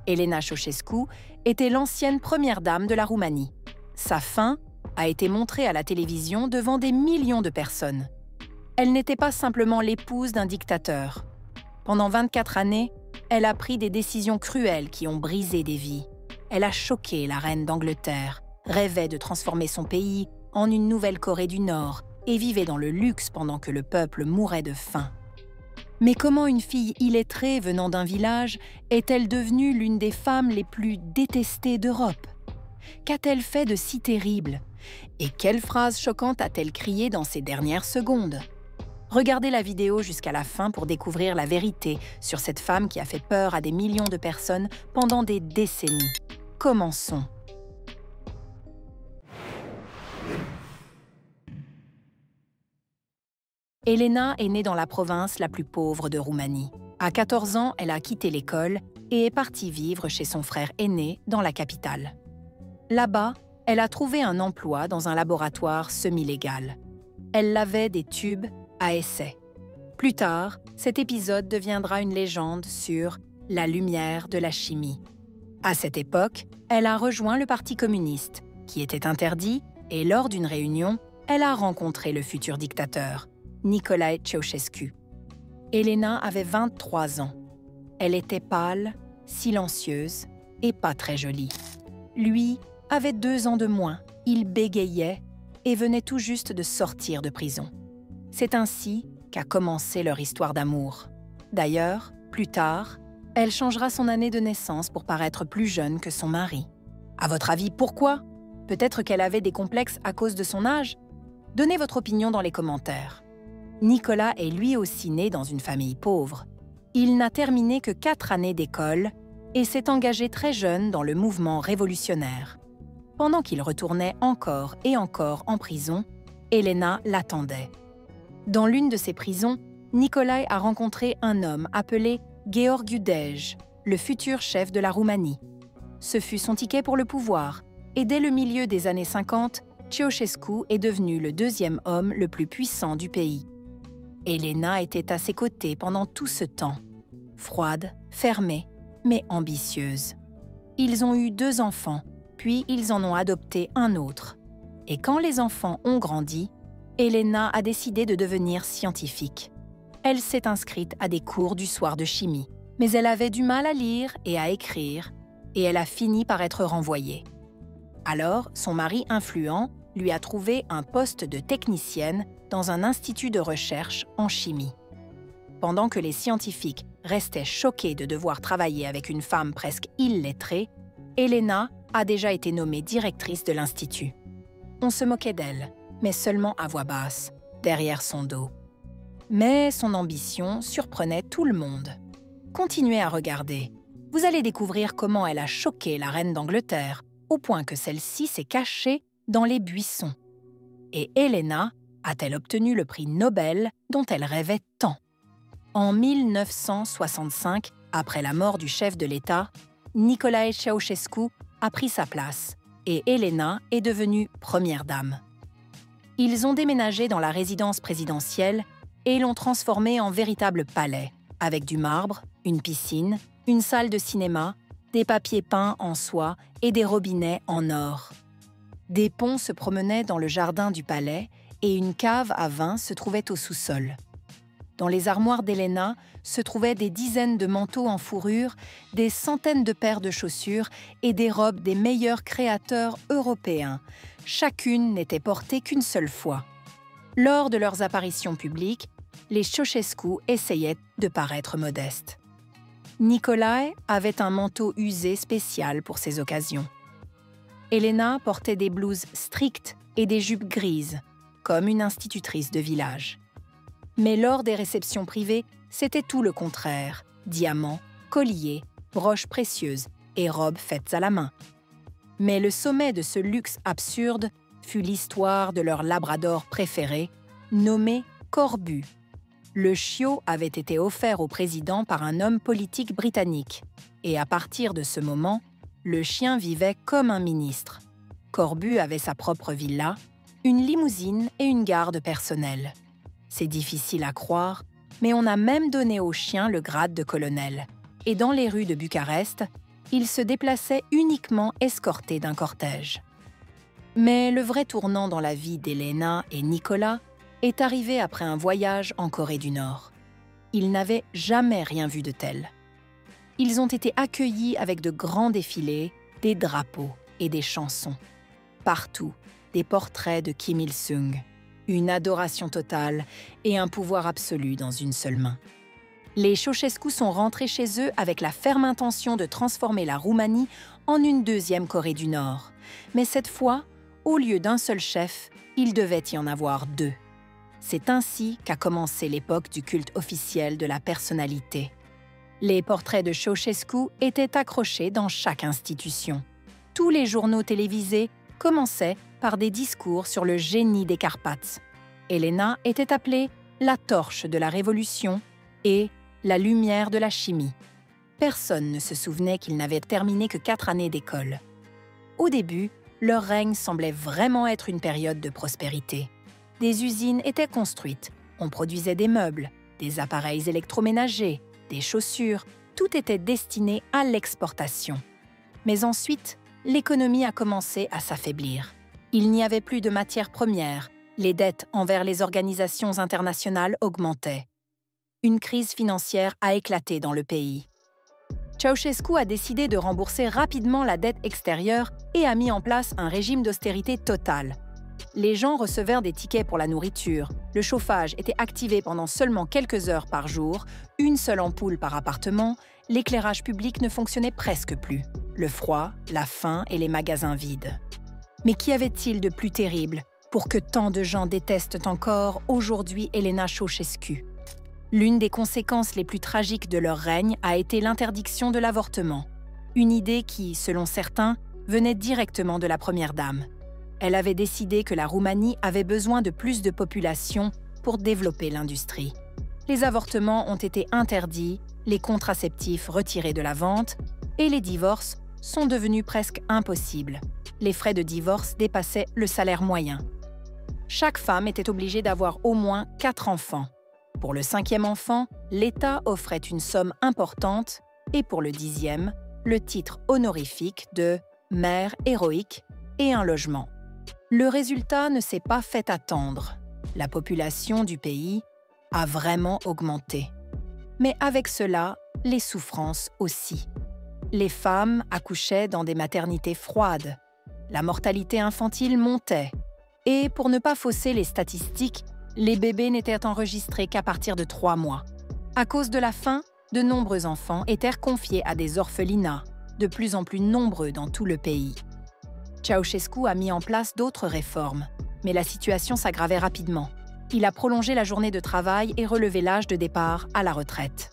Elena Ceausescu était l'ancienne première dame de la Roumanie. Sa fin a été montrée à la télévision devant des millions de personnes. Elle n'était pas simplement l'épouse d'un dictateur. Pendant 24 années, elle a pris des décisions cruelles qui ont brisé des vies. Elle a choqué la reine d'Angleterre, rêvait de transformer son pays en une nouvelle Corée du Nord et vivait dans le luxe pendant que le peuple mourait de faim. Mais comment une fille illettrée venant d'un village est-elle devenue l'une des femmes les plus détestées d'Europe? Qu'a-t-elle fait de si terrible? Et quelle phrase choquante a-t-elle criée dans ces dernières secondes? Regardez la vidéo jusqu'à la fin pour découvrir la vérité sur cette femme qui a fait peur à des millions de personnes pendant des décennies. Commençons. Elena est née dans la province la plus pauvre de Roumanie. À 14 ans, elle a quitté l'école et est partie vivre chez son frère aîné dans la capitale. Là-bas, elle a trouvé un emploi dans un laboratoire semi-légal. Elle lavait des tubes à essai. Plus tard, cet épisode deviendra une légende sur la lumière de la chimie. À cette époque, elle a rejoint le Parti communiste, qui était interdit, et lors d'une réunion, elle a rencontré le futur dictateur, Nicolae Ceausescu. Elena avait 23 ans. Elle était pâle, silencieuse et pas très jolie. Lui avait 2 ans de moins, il bégayait et venait tout juste de sortir de prison. C'est ainsi qu'a commencé leur histoire d'amour. D'ailleurs, plus tard, elle changera son année de naissance pour paraître plus jeune que son mari. À votre avis, pourquoi? Peut-être qu'elle avait des complexes à cause de son âge? Donnez votre opinion dans les commentaires. Nicolas est lui aussi né dans une famille pauvre. Il n'a terminé que 4 années d'école et s'est engagé très jeune dans le mouvement révolutionnaire. Pendant qu'il retournait encore et encore en prison, Elena l'attendait. Dans l'une de ces prisons, Nicolae a rencontré un homme appelé Gheorghiu Dej, le futur chef de la Roumanie. Ce fut son ticket pour le pouvoir, et dès le milieu des années 50, Ceausescu est devenu le 2e homme le plus puissant du pays. Elena était à ses côtés pendant tout ce temps. Froide, fermée, mais ambitieuse. Ils ont eu 2 enfants, puis ils en ont adopté un autre. Et quand les enfants ont grandi, Elena a décidé de devenir scientifique. Elle s'est inscrite à des cours du soir de chimie, mais elle avait du mal à lire et à écrire, et elle a fini par être renvoyée. Alors, son mari influent lui a trouvé un poste de technicienne dans un institut de recherche en chimie. Pendant que les scientifiques restaient choqués de devoir travailler avec une femme presque illettrée, Elena a déjà été nommée directrice de l'institut. On se moquait d'elle, mais seulement à voix basse, derrière son dos. Mais son ambition surprenait tout le monde. Continuez à regarder. Vous allez découvrir comment elle a choqué la reine d'Angleterre, au point que celle-ci s'est cachée dans les buissons. Et Elena a-t-elle obtenu le prix Nobel dont elle rêvait tant? En 1965, après la mort du chef de l'État, Nicolae Ceausescu a pris sa place et Elena est devenue première dame. Ils ont déménagé dans la résidence présidentielle et l'ont transformée en véritable palais, avec du marbre, une piscine, une salle de cinéma, des papiers peints en soie et des robinets en or. Des ponts se promenaient dans le jardin du palais et une cave à vin se trouvait au sous-sol. Dans les armoires d'Elena se trouvaient des dizaines de manteaux en fourrure, des centaines de paires de chaussures et des robes des meilleurs créateurs européens. Chacune n'était portée qu'une seule fois. Lors de leurs apparitions publiques, les Ceausescu essayaient de paraître modestes. Nicolae avait un manteau usé spécial pour ces occasions. Elena portait des blouses strictes et des jupes grises, comme une institutrice de village. Mais lors des réceptions privées, c'était tout le contraire. Diamants, colliers, broches précieuses et robes faites à la main. Mais le sommet de ce luxe absurde fut l'histoire de leur labrador préféré, nommé Corbu. Le chiot avait été offert au président par un homme politique britannique. Et à partir de ce moment, le chien vivait comme un ministre. Corbu avait sa propre villa, une limousine et une garde personnelle. C'est difficile à croire, mais on a même donné au chien le grade de colonel. Et dans les rues de Bucarest, il se déplaçait uniquement escorté d'un cortège. Mais le vrai tournant dans la vie d'Elena et Nicolas est arrivé après un voyage en Corée du Nord. Ils n'avaient jamais rien vu de tel. Ils ont été accueillis avec de grands défilés, des drapeaux et des chansons. Partout, des portraits de Kim Il-sung, une adoration totale et un pouvoir absolu dans une seule main. Les Ceausescu sont rentrés chez eux avec la ferme intention de transformer la Roumanie en une deuxième Corée du Nord. Mais cette fois, au lieu d'un seul chef, il devait y en avoir deux. C'est ainsi qu'a commencé l'époque du culte officiel de la personnalité. Les portraits de Ceausescu étaient accrochés dans chaque institution. Tous les journaux télévisés commençaient par des discours sur le génie des Carpates. Elena était appelée la torche de la Révolution et la lumière de la chimie. Personne ne se souvenait qu'ils n'avaient terminé que 4 années d'école. Au début, leur règne semblait vraiment être une période de prospérité. Des usines étaient construites, on produisait des meubles, des appareils électroménagers, des chaussures, tout était destiné à l'exportation. Mais ensuite, l'économie a commencé à s'affaiblir. Il n'y avait plus de matières premières, les dettes envers les organisations internationales augmentaient. Une crise financière a éclaté dans le pays. Ceausescu a décidé de rembourser rapidement la dette extérieure et a mis en place un régime d'austérité totale. Les gens recevaient des tickets pour la nourriture, le chauffage était activé pendant seulement quelques heures par jour, une seule ampoule par appartement, l'éclairage public ne fonctionnait presque plus. Le froid, la faim et les magasins vides. Mais qu'y avait-il de plus terrible pour que tant de gens détestent encore aujourd'hui Elena Ceausescu? L'une des conséquences les plus tragiques de leur règne a été l'interdiction de l'avortement, une idée qui, selon certains, venait directement de la Première Dame. Elle avait décidé que la Roumanie avait besoin de plus de population pour développer l'industrie. Les avortements ont été interdits, les contraceptifs retirés de la vente et les divorces sont devenus presque impossibles. Les frais de divorce dépassaient le salaire moyen. Chaque femme était obligée d'avoir au moins 4 enfants. Pour le 5e enfant, l'État offrait une somme importante et pour le 10e, le titre honorifique de « mère héroïque » et un logement. Le résultat ne s'est pas fait attendre. La population du pays a vraiment augmenté. Mais avec cela, les souffrances aussi. Les femmes accouchaient dans des maternités froides. La mortalité infantile montait. Et pour ne pas fausser les statistiques, les bébés n'étaient enregistrés qu'à partir de 3 mois. À cause de la faim, de nombreux enfants étaient confiés à des orphelinats, de plus en plus nombreux dans tout le pays. Ceausescu a mis en place d'autres réformes, mais la situation s'aggravait rapidement. Il a prolongé la journée de travail et relevé l'âge de départ à la retraite.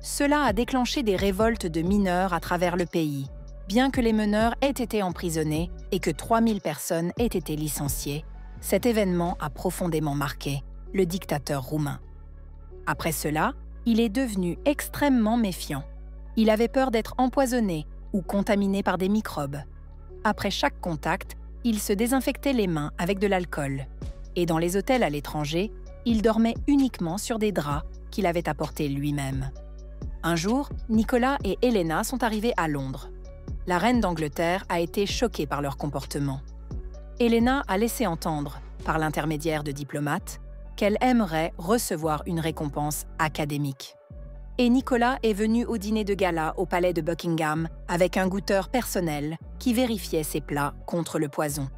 Cela a déclenché des révoltes de mineurs à travers le pays, bien que les meneurs aient été emprisonnés et que 3000 personnes aient été licenciées. Cet événement a profondément marqué le dictateur roumain. Après cela, il est devenu extrêmement méfiant. Il avait peur d'être empoisonné ou contaminé par des microbes. Après chaque contact, il se désinfectait les mains avec de l'alcool. Et dans les hôtels à l'étranger, il dormait uniquement sur des draps qu'il avait apportés lui-même. Un jour, Nicolas et Elena sont arrivés à Londres. La reine d'Angleterre a été choquée par leur comportement. Elena a laissé entendre, par l'intermédiaire de diplomates, qu'elle aimerait recevoir une récompense académique. Et Nicolas est venu au dîner de gala au palais de Buckingham avec un goûteur personnel qui vérifiait ses plats contre le poison.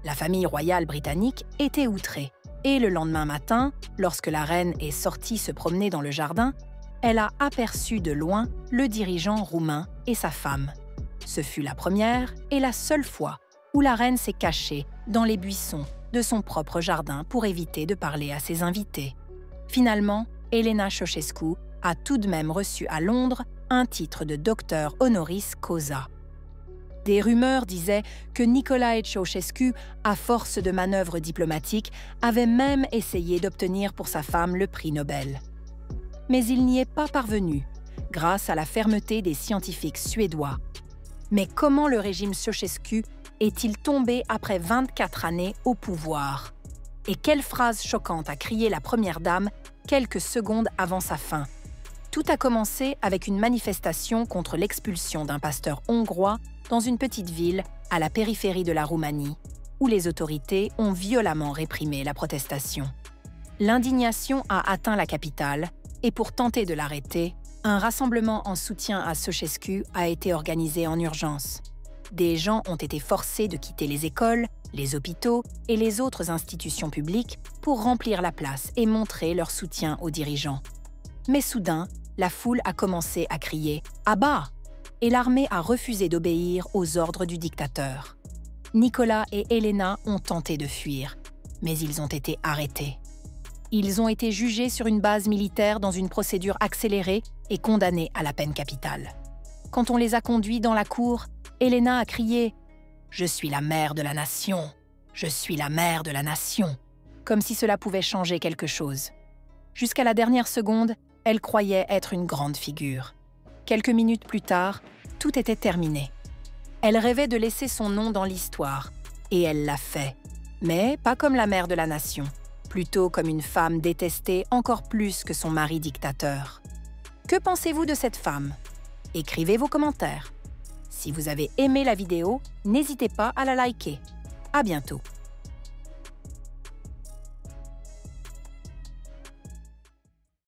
La famille royale britannique était outrée. Et le lendemain matin, lorsque la reine est sortie se promener dans le jardin, elle a aperçu de loin le dirigeant roumain et sa femme. Ce fut la première et la seule fois où la reine s'est cachée dans les buissons de son propre jardin pour éviter de parler à ses invités. Finalement, Elena Ceausescu a tout de même reçu à Londres un titre de docteur honoris causa. Des rumeurs disaient que Nicolae Ceausescu, à force de manœuvres diplomatiques, avait même essayé d'obtenir pour sa femme le prix Nobel. Mais il n'y est pas parvenu, grâce à la fermeté des scientifiques suédois. Mais comment le régime Ceausescu est-il tombé après 24 années au pouvoir? Et quelle phrase choquante a crié la première dame quelques secondes avant sa fin? Tout a commencé avec une manifestation contre l'expulsion d'un pasteur hongrois dans une petite ville à la périphérie de la Roumanie, où les autorités ont violemment réprimé la protestation. L'indignation a atteint la capitale et pour tenter de l'arrêter, un rassemblement en soutien à Ceausescu a été organisé en urgence. Des gens ont été forcés de quitter les écoles, les hôpitaux et les autres institutions publiques pour remplir la place et montrer leur soutien aux dirigeants. Mais soudain, la foule a commencé à crier « À bas !» et l'armée a refusé d'obéir aux ordres du dictateur. Nicolas et Elena ont tenté de fuir, mais ils ont été arrêtés. Ils ont été jugés sur une base militaire dans une procédure accélérée et condamnés à la peine capitale. Quand on les a conduits dans la cour, Elena a crié « Je suis la mère de la nation, je suis la mère de la nation », comme si cela pouvait changer quelque chose. Jusqu'à la dernière seconde, elle croyait être une grande figure. Quelques minutes plus tard, tout était terminé. Elle rêvait de laisser son nom dans l'histoire, et elle l'a fait. Mais pas comme la mère de la nation, plutôt comme une femme détestée encore plus que son mari dictateur. Que pensez-vous de cette femme? Écrivez vos commentaires. Si vous avez aimé la vidéo, n'hésitez pas à la liker. À bientôt.